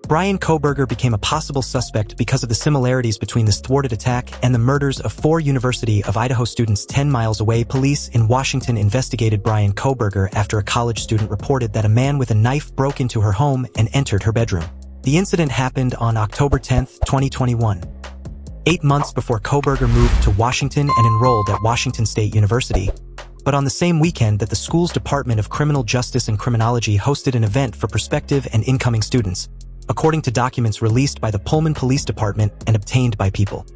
Bryan Kohberger became a possible suspect because of the similarities between this thwarted attack and the murders of 4 University of Idaho students 10 miles away. Police in Washington investigated Bryan Kohberger after a college student reported that a man with a knife broke into her home and entered her bedroom. The incident happened on October 10, 2021. 8 months before Kohberger moved to Washington and enrolled at Washington State University, but on the same weekend that the school's Department of Criminal Justice and Criminology hosted an event for prospective and incoming students, according to documents released by the Pullman Police Department and obtained by People.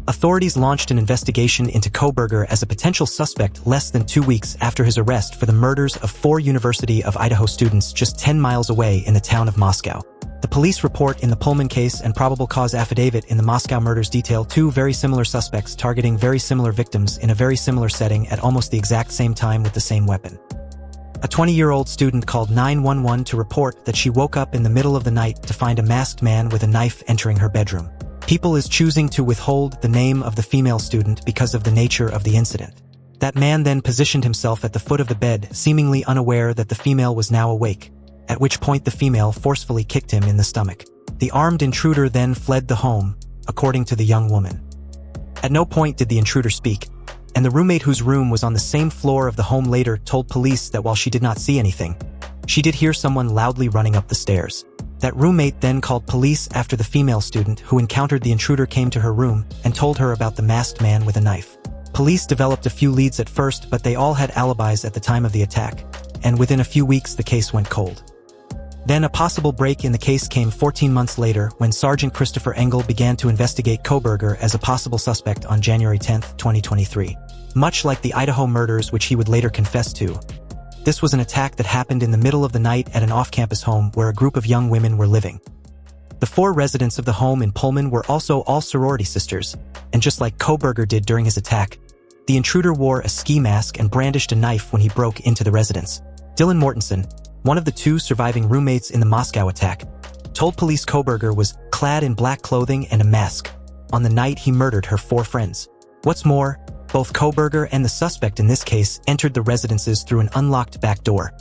Authorities launched an investigation into Kohberger as a potential suspect less than 2 weeks after his arrest for the murders of 4 University of Idaho students just 10 miles away in the town of Moscow. The police report in the Pullman case and probable cause affidavit in the Moscow murders detail 2 very similar suspects targeting very similar victims in a very similar setting at almost the exact same time with the same weapon. A 20-year-old student called 911 to report that she woke up in the middle of the night to find a masked man with a knife entering her bedroom. People is choosing to withhold the name of the female student because of the nature of the incident. That man then positioned himself at the foot of the bed, seemingly unaware that the female was now awake, at which point the female forcefully kicked him in the stomach. The armed intruder then fled the home, according to the young woman. At no point did the intruder speak, and the roommate whose room was on the same floor of the home later told police that while she did not see anything, she did hear someone loudly running up the stairs. That roommate then called police after the female student who encountered the intruder came to her room and told her about the masked man with a knife. Police developed a few leads at first, but they all had alibis at the time of the attack, and within a few weeks the case went cold. Then a possible break in the case came 14 months later when Sergeant Christopher Engel began to investigate Kohberger as a possible suspect on January 10, 2023. Much like the Idaho murders which he would later confess to, this was an attack that happened in the middle of the night at an off-campus home where a group of young women were living. The 4 residents of the home in Pullman were also all sorority sisters, and just like Kohberger did during his attack, the intruder wore a ski mask and brandished a knife when he broke into the residence. Dylan Mortensen, one of the 2 surviving roommates in the Moscow attack, told police Kohberger was clad in black clothing and a mask on the night he murdered her 4 friends. What's more, both Kohberger and the suspect in this case entered the residences through an unlocked back door.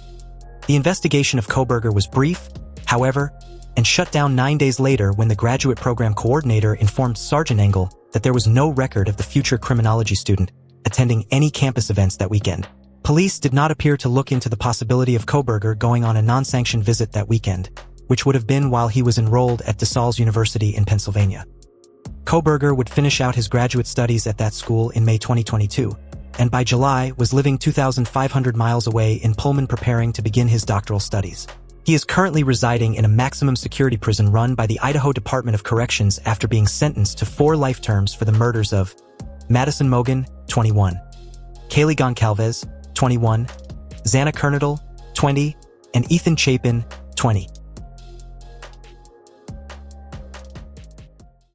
The investigation of Kohberger was brief, however, and shut down 9 days later when the graduate program coordinator informed Sergeant Engel that there was no record of the future criminology student attending any campus events that weekend. Police did not appear to look into the possibility of Kohberger going on a non-sanctioned visit that weekend, which would have been while he was enrolled at DeSales University in Pennsylvania. Kohberger would finish out his graduate studies at that school in May 2022, and by July was living 2,500 miles away in Pullman preparing to begin his doctoral studies. He is currently residing in a maximum security prison run by the Idaho Department of Corrections after being sentenced to 4 life terms for the murders of Madison Mogen, 21, Kaylee Goncalves, 21, Xana Kernadle, 20, and Ethan Chapin, 20.